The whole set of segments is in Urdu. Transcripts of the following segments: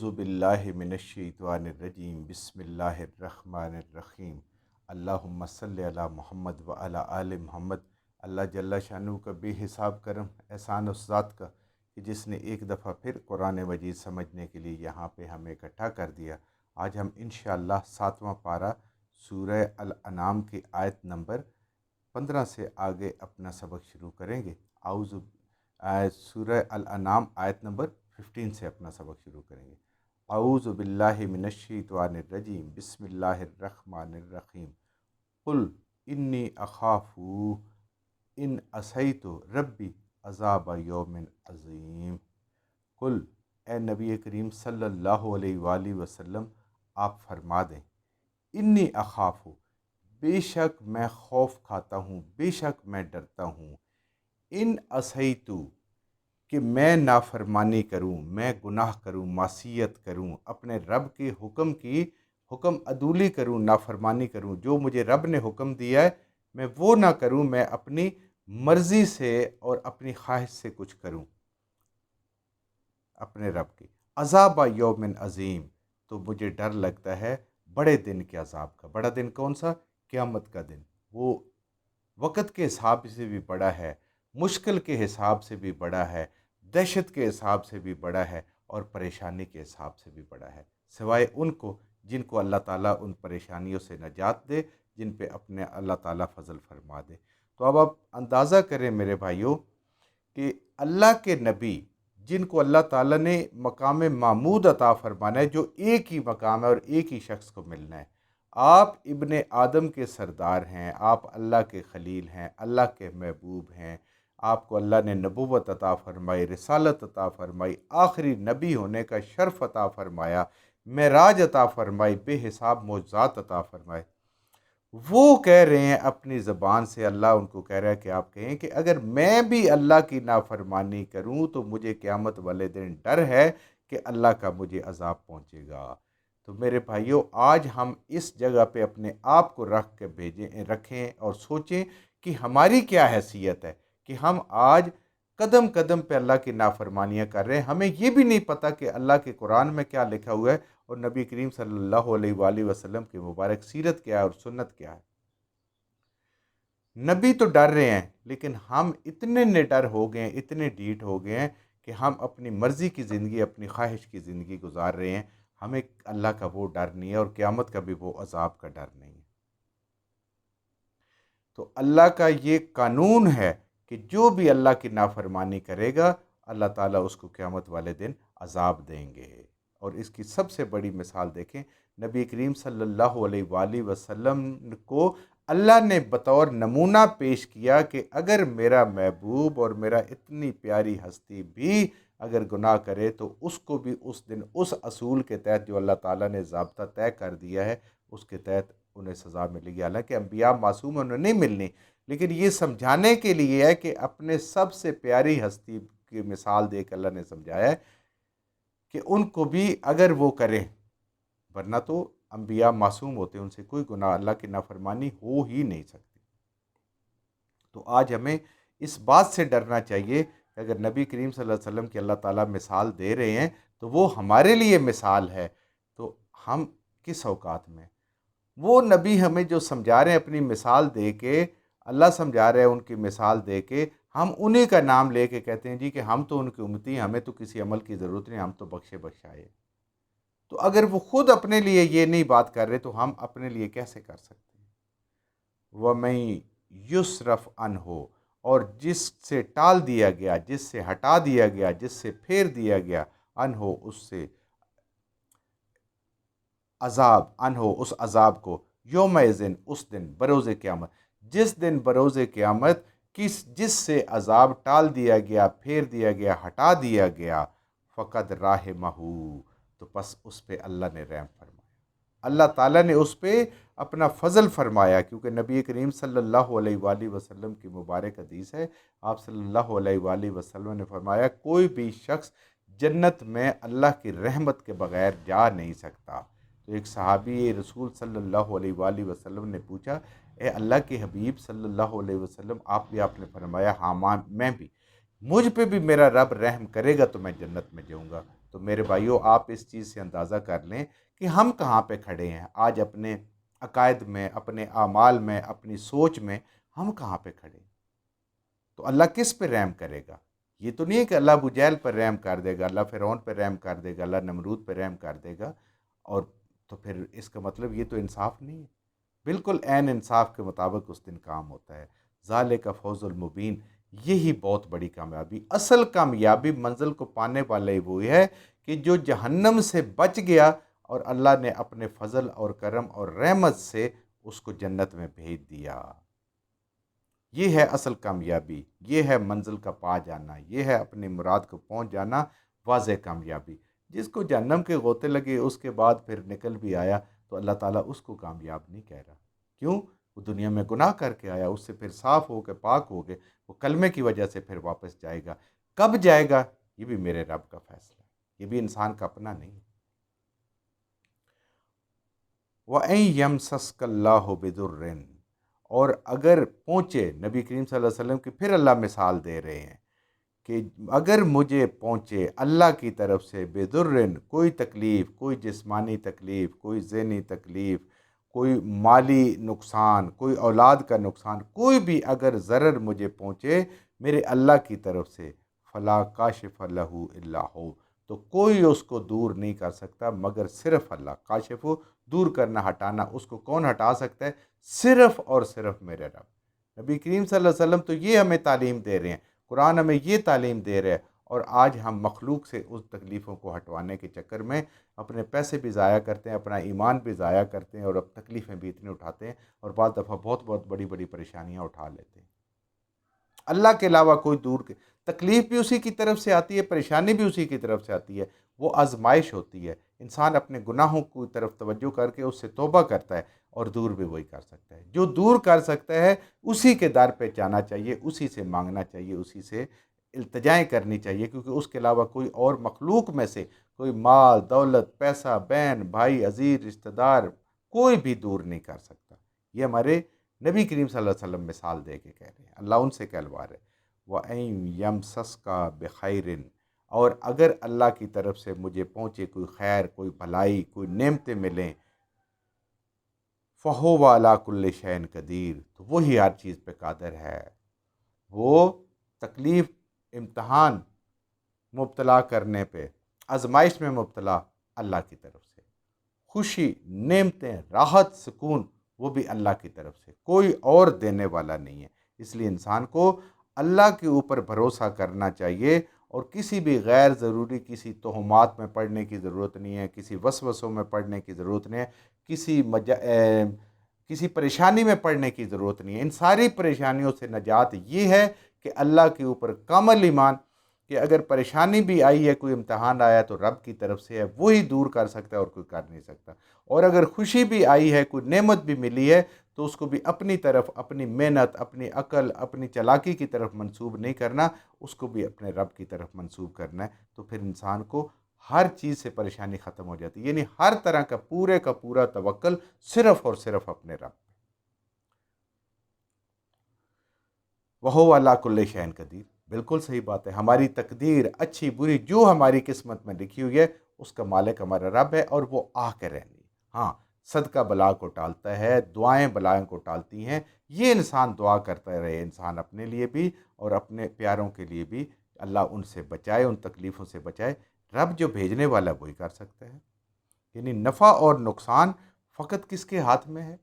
اعوذ باللہ من الشیطان الرجیم بسم اللہ الرحمن الرحیم اللہم صلی علی محمد وعلی آل محمد۔ اللہ جل شانہ کا بے حساب کرم احسان اس ذات کا کہ جس نے ایک دفعہ پھر قرآن مجید سمجھنے کے لیے یہاں پہ ہمیں اکٹھا کر دیا۔ آج ہم انشاءاللہ 7واں پارہ سورہ الانعام کی آیت نمبر 15 سے آگے اپنا سبق شروع کریں گے۔ سورہ الانعام آیت نمبر 15 سے اپنا سبق شروع کریں گے۔ اعوذ باللہ من الشیطان الرجیم بسم اللہ الرحمن الرحیم قل انی اخاف ان عصیت ربی عذاب یوم عظیم۔ قل اے نبی کریم صلی اللہ علیہ وآلہ وسلم آپ فرما دیں، انی اخاف، بے شک میں خوف کھاتا ہوں، بے شک میں ڈرتا ہوں، ان عصیت کہ میں نافرمانی کروں، میں گناہ کروں، معصیت کروں، اپنے رب کے حکم عدولی کروں، نافرمانی کروں، جو مجھے رب نے حکم دیا ہے میں وہ نہ کروں، میں اپنی مرضی سے اور اپنی خواہش سے کچھ کروں اپنے رب کی۔ عذاب یوم عظیم، تو مجھے ڈر لگتا ہے بڑے دن کے عذاب کا۔ بڑا دن کون سا؟ قیامت کا دن۔ وہ وقت کے حساب سے بھی بڑا ہے، مشکل کے حساب سے بھی بڑا ہے، دہشت کے حساب سے بھی بڑا ہے، اور پریشانی کے حساب سے بھی بڑا ہے، سوائے ان کو جن کو اللہ تعالیٰ ان پریشانیوں سے نجات دے، جن پہ اپنے اللہ تعالیٰ فضل فرما دے۔ تو اب آپ اندازہ کریں میرے بھائیوں کہ اللہ کے نبی جن کو اللہ تعالیٰ نے مقام محمود عطا فرمانا ہے، جو ایک ہی مقام ہے اور ایک ہی شخص کو ملنا ہے۔ آپ ابن آدم کے سردار ہیں، آپ اللہ کے خلیل ہیں، اللہ کے محبوب ہیں، آپ کو اللہ نے نبوت عطا فرمائی، رسالت عطا فرمائی، آخری نبی ہونے کا شرف عطا فرمایا، معراج عطا فرمائی، بے حساب معجزات عطا فرمائے۔ وہ کہہ رہے ہیں اپنی زبان سے، اللہ ان کو کہہ رہا ہے کہ آپ کہیں کہ اگر میں بھی اللہ کی نافرمانی کروں تو مجھے قیامت والے دن ڈر ہے کہ اللہ کا مجھے عذاب پہنچے گا۔ تو میرے بھائیوں، آج ہم اس جگہ پہ اپنے آپ کو رکھ کے رکھیں اور سوچیں کہ ہماری کیا حیثیت ہے کہ ہم آج قدم قدم پہ اللہ کی نافرمانیاں کر رہے ہیں۔ ہمیں یہ بھی نہیں پتہ کہ اللہ کے قرآن میں کیا لکھا ہوا ہے اور نبی کریم صلی اللہ علیہ وآلہ وسلم کی مبارک سیرت کیا ہے اور سنت کیا ہے۔ نبی تو ڈر رہے ہیں، لیکن ہم اتنے نڈر ہو گئے ہیں، اتنے ڈھیٹ ہو گئے ہیں کہ ہم اپنی مرضی کی زندگی، اپنی خواہش کی زندگی گزار رہے ہیں۔ ہمیں اللہ کا وہ ڈر نہیں ہے اور قیامت کا بھی وہ عذاب کا ڈر نہیں ہے۔ تو اللہ کا یہ قانون ہے کہ جو بھی اللہ کی نافرمانی کرے گا اللہ تعالیٰ اس کو قیامت والے دن عذاب دیں گے۔ اور اس کی سب سے بڑی مثال دیکھیں، نبی کریم صلی اللہ علیہ وآلہ وسلم کو اللہ نے بطور نمونہ پیش کیا کہ اگر میرا محبوب اور میرا اتنی پیاری ہستی بھی اگر گناہ کرے تو اس کو بھی اس دن اس اصول کے تحت جو اللہ تعالیٰ نے ضابطہ طے کر دیا ہے اس کے تحت انہیں سزا ملے گی۔ حالانکہ انبیاء معصوم انہیں نہیں ملنی، لیکن یہ سمجھانے کے لیے ہے کہ اپنے سب سے پیاری ہستی کی مثال دے کے اللہ نے سمجھایا ہے کہ ان کو بھی اگر وہ کریں، ورنہ تو انبیاء معصوم ہوتے ہیں، ان سے کوئی گناہ، اللہ کی نافرمانی ہو ہی نہیں سکتی۔ تو آج ہمیں اس بات سے ڈرنا چاہیے کہ اگر نبی کریم صلی اللہ علیہ وسلم کی اللہ تعالیٰ مثال دے رہے ہیں تو وہ ہمارے لیے مثال ہے، تو ہم کس اوقات میں؟ وہ نبی ہمیں جو سمجھا رہے ہیں اپنی مثال دے کے، اللہ سمجھا رہے ہیں ان کی مثال دے کے، ہم انہی کا نام لے کے کہتے ہیں جی کہ ہم تو ان کی امتی ہیں، ہمیں تو کسی عمل کی ضرورت نہیں، ہم تو بخشے بخشائے۔ تو اگر وہ خود اپنے لیے یہ نہیں بات کر رہے تو ہم اپنے لیے کیسے کر سکتے ہیں؟ وَمَن یُصْرَفْ عَنْہُ، اور جس سے ٹال دیا گیا، جس سے ہٹا دیا گیا، جس سے پھیر دیا گیا، عنہ اس سے، عذاب عنہ اس عذاب کو، یومئذ اس دن، بروز قیامت، جس دن بروز قیامت جس سے عذاب ٹال دیا گیا، پھیر دیا گیا، ہٹا دیا گیا، فقد رحمہ، تو پس اس پہ اللہ نے رحم فرمایا، اللہ تعالیٰ نے اس پہ اپنا فضل فرمایا۔ کیونکہ نبی کریم صلی اللہ علیہ وآلہ وسلم کی مبارک حدیث ہے، آپ صلی اللہ علیہ وآلہ وسلم نے فرمایا کوئی بھی شخص جنت میں اللہ کی رحمت کے بغیر جا نہیں سکتا۔ تو ایک صحابی رسول صلی اللہ علیہ وآلہ وسلم نے پوچھا، اے اللہ کے حبیب صلی اللہ علیہ وسلم، آپ نے فرمایا ہاں میں بھی، مجھ پہ بھی میرا رب رحم کرے گا تو میں جنت میں جاؤں گا۔ تو میرے بھائیوں، آپ اس چیز سے اندازہ کر لیں کہ ہم کہاں پہ کھڑے ہیں آج، اپنے عقائد میں، اپنے اعمال میں، اپنی سوچ میں ہم کہاں پہ کھڑے ہیں۔ تو اللہ کس پہ رحم کرے گا؟ یہ تو نہیں ہے کہ اللہ ابو جہل پر رحم کر دے گا، اللہ فرعون پہ رحم کر دے گا، اللہ نمرود پہ رحم کر دے گا، اور تو پھر اس کا مطلب یہ تو انصاف نہیں ہے۔ بالکل عین انصاف کے مطابق اس دن کام ہوتا ہے۔ ذالک فوز المبین، یہی بہت بڑی کامیابی، اصل کامیابی منزل کو پانے والے وہی ہے کہ جو جہنم سے بچ گیا اور اللہ نے اپنے فضل اور کرم اور رحمت سے اس کو جنت میں بھیج دیا۔ یہ ہے اصل کامیابی، یہ ہے منزل کا پا جانا، یہ ہے اپنی مراد کو پہنچ جانا، واضح کامیابی۔ جس کو جہنم کے غوطے لگے اس کے بعد پھر نکل بھی آیا تو اللہ تعالیٰ اس کو کامیاب نہیں کہہ رہا۔ کیوں؟ وہ دنیا میں گناہ کر کے آیا، اس سے پھر صاف ہو کے پاک ہو گئے، وہ کلمے کی وجہ سے پھر واپس جائے گا۔ کب جائے گا یہ بھی میرے رب کا فیصلہ ہے، یہ بھی انسان کا اپنا نہیں ہے۔ وَإِن يَمْسَسْكَ اللَّهُ بِضُرٍّ، اور اگر پہنچے، نبی کریم صلی اللہ علیہ وسلم کی پھر اللہ مثال دے رہے ہیں کہ اگر مجھے پہنچے اللہ کی طرف سے بِضُرٍّ، کوئی تکلیف، کوئی جسمانی تکلیف، کوئی ذہنی تکلیف، کوئی مالی نقصان، کوئی اولاد کا نقصان، کوئی بھی اگر ضرر مجھے پہنچے میرے اللہ کی طرف سے، فلا کاشف لہ الا ہو، تو کوئی اس کو دور نہیں کر سکتا مگر صرف اللہ۔ کاشف ہو، دور کرنا، ہٹانا، اس کو کون ہٹا سکتا ہے؟ صرف اور صرف میرے رب۔ نبی کریم صلی اللہ علیہ وسلم تو یہ ہمیں تعلیم دے رہے ہیں، قرآن ہمیں یہ تعلیم دے رہے ہیں، اور آج ہم مخلوق سے اس تکلیفوں کو ہٹوانے کے چکر میں اپنے پیسے بھی ضائع کرتے ہیں، اپنا ایمان بھی ضائع کرتے ہیں، اور اب تکلیفیں بھی اتنی اٹھاتے ہیں، اور بعض دفعہ بہت بہت بڑی بڑی پریشانیاں اٹھا لیتے ہیں۔ اللہ کے علاوہ کوئی دور کے تکلیف بھی اسی کی طرف سے آتی ہے، پریشانی بھی اسی کی طرف سے آتی ہے، وہ آزمائش ہوتی ہے۔ انسان اپنے گناہوں کی طرف توجہ کر کے اس سے توبہ کرتا ہے، اور دور بھی وہی کر سکتا ہے۔ جو دور کر سکتا ہے اسی کے در پہ جانا چاہیے، اسی سے مانگنا چاہیے، اسی سے التجائیں کرنی چاہیے، کیونکہ اس کے علاوہ کوئی اور مخلوق میں سے کوئی مال، دولت، پیسہ، بہن، بھائی، عزیز، رشتہ دار، کوئی بھی دور نہیں کر سکتا۔ یہ ہمارے نبی کریم صلی اللہ علیہ وسلم مثال دے کے کہہ رہے ہیں، اللہ ان سے کہلوا رہے۔ وَإِن يَمْسَسْكَ بِخَيْرٍ، اور اگر اللہ کی طرف سے مجھے پہنچے کوئی خیر، کوئی بھلائی، کوئی نعمتیں ملیں، فَهُوَ عَلَىٰ كُلِّ شَيْءٍ قَدِيرٌ، تو وہی ہر چیز پہ قادر ہے۔ وہ تکلیف، امتحان، مبتلا کرنے پہ، آزمائش میں مبتلا، اللہ کی طرف سے، خوشی، نعمتیں، راحت، سکون، وہ بھی اللہ کی طرف سے، کوئی اور دینے والا نہیں ہے۔ اس لیے انسان کو اللہ کے اوپر بھروسہ کرنا چاہیے، اور کسی بھی غیر ضروری کسی توہمات میں پڑنے کی ضرورت نہیں ہے، کسی وسوسوں میں پڑنے کی ضرورت نہیں ہے، کسی پریشانی میں پڑنے کی ضرورت نہیں ہے۔ ان ساری پریشانیوں سے نجات یہ ہے کہ اللہ کے اوپر کامل ایمان، کہ اگر پریشانی بھی آئی ہے، کوئی امتحان آیا تو رب کی طرف سے ہے، وہی دور کر سکتا ہے اور کوئی کر نہیں سکتا۔ اور اگر خوشی بھی آئی ہے، کوئی نعمت بھی ملی ہے، تو اس کو بھی اپنی طرف، اپنی محنت، اپنی عقل، اپنی چالاکی کی طرف منسوب نہیں کرنا، اس کو بھی اپنے رب کی طرف منسوب کرنا ہے۔ تو پھر انسان کو ہر چیز سے پریشانی ختم ہو جاتی ہے، یعنی ہر طرح کا پورا توکل صرف اور صرف اپنے رب۔ وَهُوَ عَلَىٰ كُلِّ شَيْءٍ قَدِيرٌ، بالکل صحیح بات ہے۔ ہماری تقدیر، اچھی بری، جو ہماری قسمت میں لکھی ہوئی ہے، اس کا مالک ہمارا رب ہے، اور وہ آ کے رہنی۔ ہاں، صدقہ بلا کو ٹالتا ہے، دعائیں بلائیں کو ٹالتی ہیں، یہ انسان دعا کرتا رہے، انسان اپنے لیے بھی اور اپنے پیاروں کے لیے بھی، اللہ ان سے بچائے، ان تکلیفوں سے بچائے۔ رب جو بھیجنے والا وہی کر سکتا ہے۔ یعنی نفع اور نقصان فقط کس کے ہاتھ میں ہے؟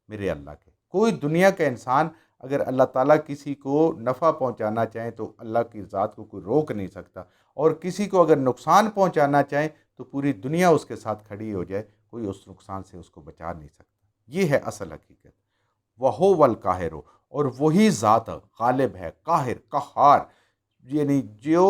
میرے اللہ کے۔ کوئی دنیا کا انسان اگر اللہ تعالیٰ کسی کو نفع پہنچانا چاہیں تو اللہ کی ذات کو کوئی روک نہیں سکتا، اور کسی کو اگر نقصان پہنچانا چاہیں تو پوری دنیا اس کے ساتھ کھڑی ہو جائے، کوئی اس نقصان سے اس کو بچا نہیں سکتا۔ یہ ہے اصل حقیقت۔ وَهُوَ الْقَاهِرُ، اور وہی ذات غالب ہے، قاہر، قہار، یعنی جو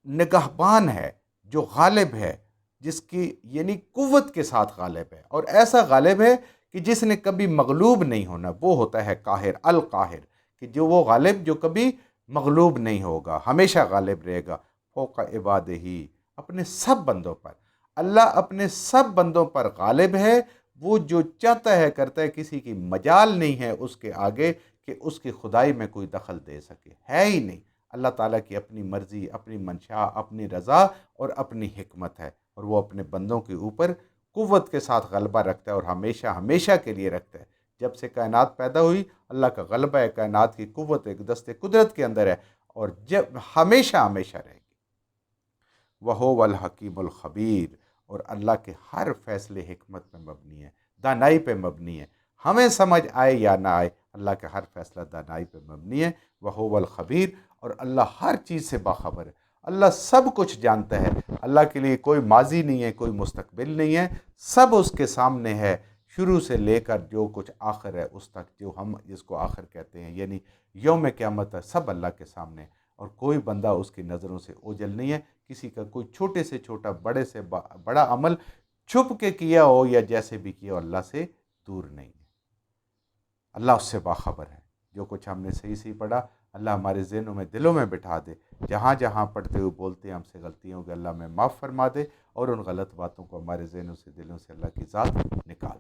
نگہبان ہے، جو غالب ہے، جس کی یعنی قوت کے ساتھ غالب ہے، اور ایسا غالب ہے کہ جس نے کبھی مغلوب نہیں ہونا، وہ ہوتا ہے قاہر، القاہر، کہ جو وہ غالب جو کبھی مغلوب نہیں ہوگا، ہمیشہ غالب رہے گا، فوق عبادہ، اپنے سب بندوں پر۔ اللہ اپنے سب بندوں پر غالب ہے، وہ جو چاہتا ہے کرتا ہے، کسی کی مجال نہیں ہے اس کے آگے کہ اس کی خدائی میں کوئی دخل دے سکے، ہے ہی نہیں۔ اللہ تعالیٰ کی اپنی مرضی، اپنی منشا، اپنی رضا اور اپنی حکمت ہے، اور وہ اپنے بندوں کے اوپر قوت کے ساتھ غلبہ رکھتا ہے، اور ہمیشہ ہمیشہ کے لیے رکھتا ہے۔ جب سے کائنات پیدا ہوئی اللہ کا غلبہ ہے، کائنات کی قوت ایک دست قدرت کے اندر ہے، اور جب ہمیشہ ہمیشہ رہے گی۔ وَهُوَ الحکیم الخبیر، اور اللہ کے ہر فیصلے حکمت پہ مبنی ہے، دانائی پہ مبنی ہے، ہمیں سمجھ آئے یا نہ آئے، اللہ کا ہر فیصلہ دانائی پہ مبنی ہے۔ وَهُوَ الخبیر، اور اللہ ہر چیز سے باخبر ہے، اللہ سب کچھ جانتا ہے، اللہ کے لیے کوئی ماضی نہیں ہے، کوئی مستقبل نہیں ہے، سب اس کے سامنے ہے، شروع سے لے کر جو کچھ آخر ہے اس تک، جو ہم جس کو آخر کہتے ہیں یعنی یوم قیامت ہے، سب اللہ کے سامنے ہے، اور کوئی بندہ اس کی نظروں سے اوجھل نہیں ہے۔ کسی کا کوئی چھوٹے سے چھوٹا، بڑے سے بڑا عمل چھپ کے کیا ہو یا جیسے بھی کیا ہو، اللہ سے دور نہیں ہے، اللہ اس سے باخبر ہے۔ جو کچھ ہم نے صحیح صحیح پڑھا اللہ ہمارے ذہنوں میں، دلوں میں بٹھا دے، جہاں جہاں پڑھتے ہوئے بولتے ہیں ہم سے غلطیوں کے، اللہ میں معاف فرما دے، اور ان غلط باتوں کو ہمارے ذہنوں سے، دلوں سے اللہ کی ذات نکال